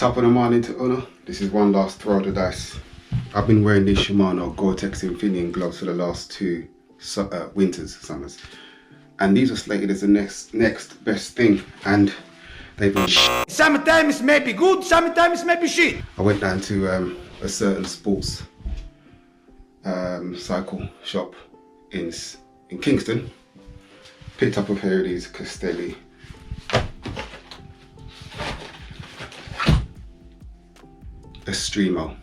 Top of the morning to Uno. This is one last throw of the dice. I've been wearing these Shimano Gore-Tex Infineon gloves for the last two summers. And these are slated as the next best thing. And they've been Sometimes maybe good, sometimes maybe shit. I went down to a certain sports cycle shop in Kingston. Picked up a pair of these Castelli Estremo.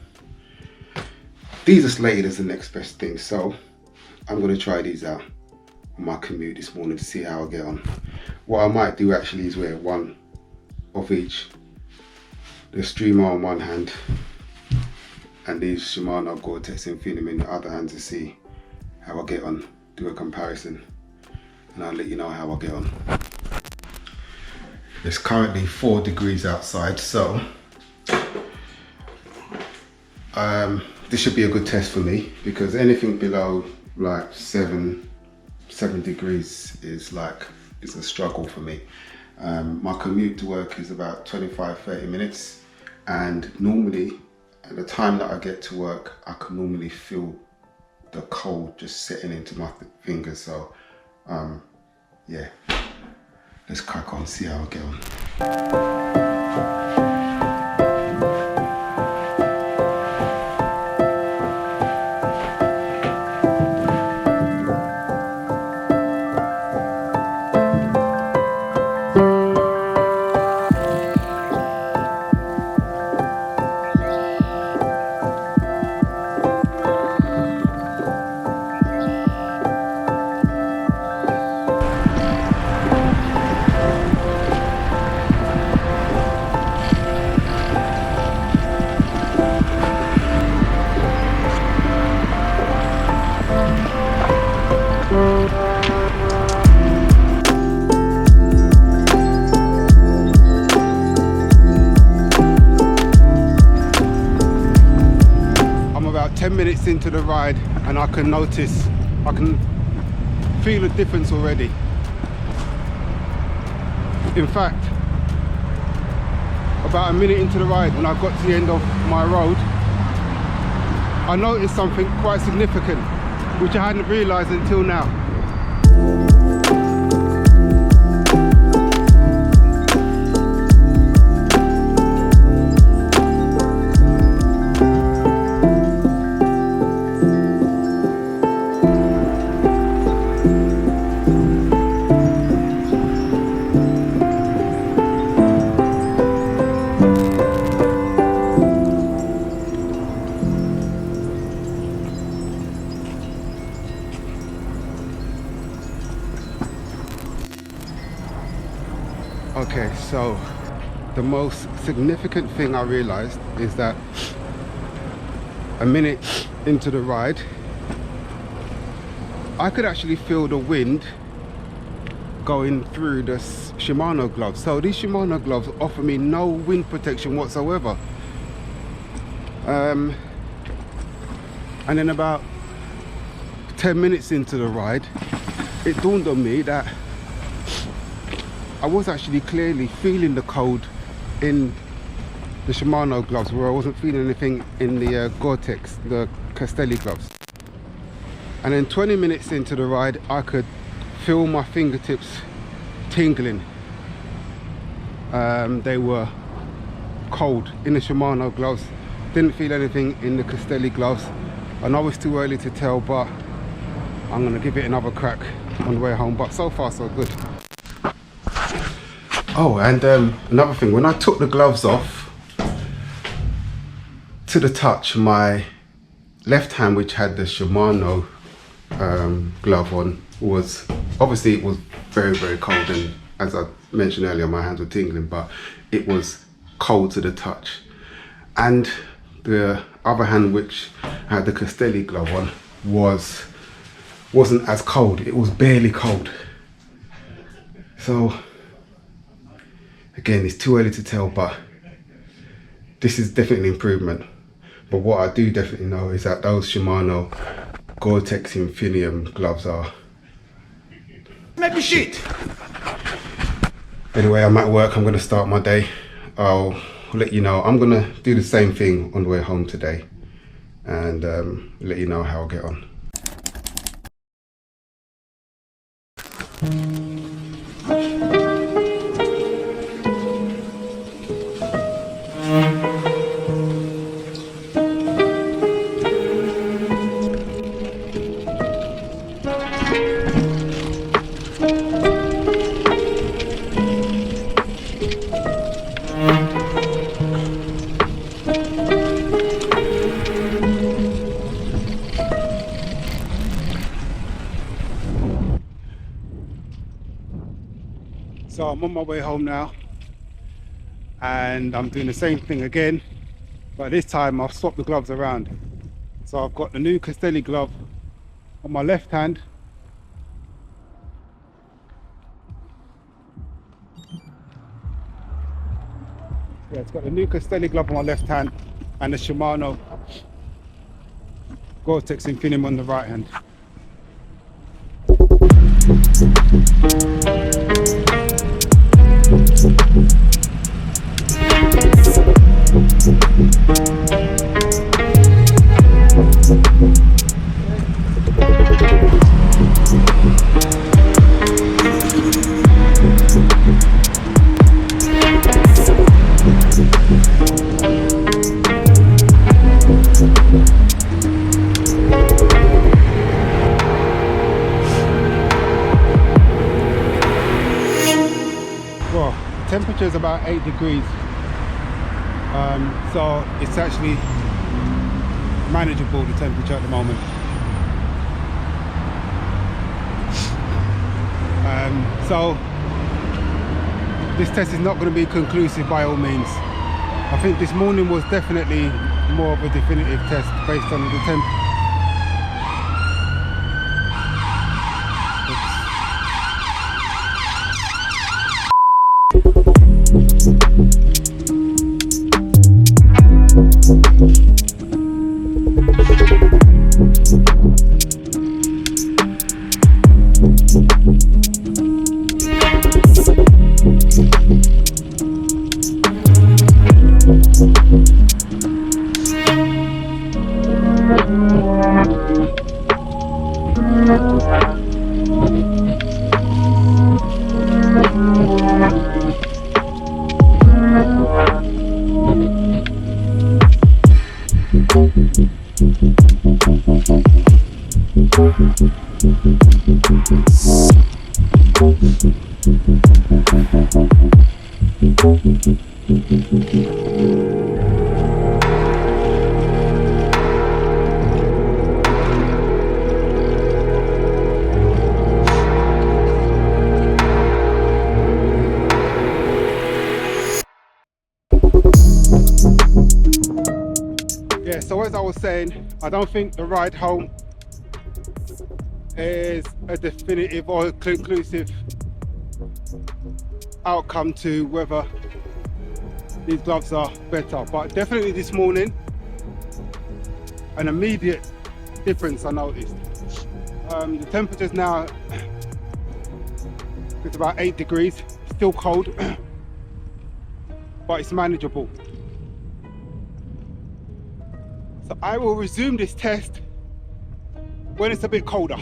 These are slated as the next best thing, so I'm going to try these out on my commute this morning to see how I get on. What I might do actually is wear one of each, the Estremo on one hand and these Shimano Gore-Tex Infineon in the other hand to see how I get on, do a comparison, and I'll let you know how I get on. It's currently 4 degrees outside, so this should be a good test for me, because anything below like 7 degrees is a struggle for me. My commute to work is about 25-30 minutes, and normally at the time that I get to work I can normally feel the cold just setting into my fingers. So yeah, let's crack on, see how I get on. About 10 minutes into the ride and I can feel a difference already. In fact, about a minute into the ride, when I got to the end of my road, I noticed something quite significant which I hadn't realised until now. Okay, so the most significant thing I realized is that a minute into the ride, I could actually feel the wind going through the Shimano gloves. So these Shimano gloves offer me no wind protection whatsoever. And then about 10 minutes into the ride, it dawned on me that I was actually clearly feeling the cold in the Shimano gloves, where I wasn't feeling anything in the Gore-Tex, the Castelli gloves. And then 20 minutes into the ride, I could feel my fingertips tingling. They were cold in the Shimano gloves, didn't feel anything in the Castelli gloves. I know it's too early to tell, but I'm gonna give it another crack on the way home. But so far so good. Oh, and another thing, when I took the gloves off, to the touch, my left hand, which had the Shimano glove on, was obviously, it was very, very cold, and as I mentioned earlier, my hands were tingling, but it was cold to the touch. And the other hand, which had the Castelli glove on, wasn't as cold. It was barely cold. So again, it's too early to tell, but this is definitely an improvement. But what I do definitely know is that those Shimano Gore-Tex Infineon gloves are maybe shit. Anyway, I'm at work. I'm going to start my day. I'll let you know. I'm gonna do the same thing on the way home today, and let you know how I get on. So I'm on my way home now, and I'm doing the same thing again, but this time I've swapped the gloves around. So I've got the new Castelli glove on my left hand, yeah, it's got the new Castelli glove on my left hand and the Shimano Gore-Tex Infinium on the right hand. Well, the temperature is about 8 degrees, so it's actually manageable, the temperature at the moment. So this test is not going to be conclusive by all means. I think this morning was definitely more of a definitive test based on the temperature. Yeah, so as I was saying, I don't think the ride home is a definitive or conclusive outcome to whether these gloves are better, but definitely this morning an immediate difference I noticed. The temperature's now, it's about 8 degrees, still cold, but it's manageable. So I will resume this test when it's a bit colder.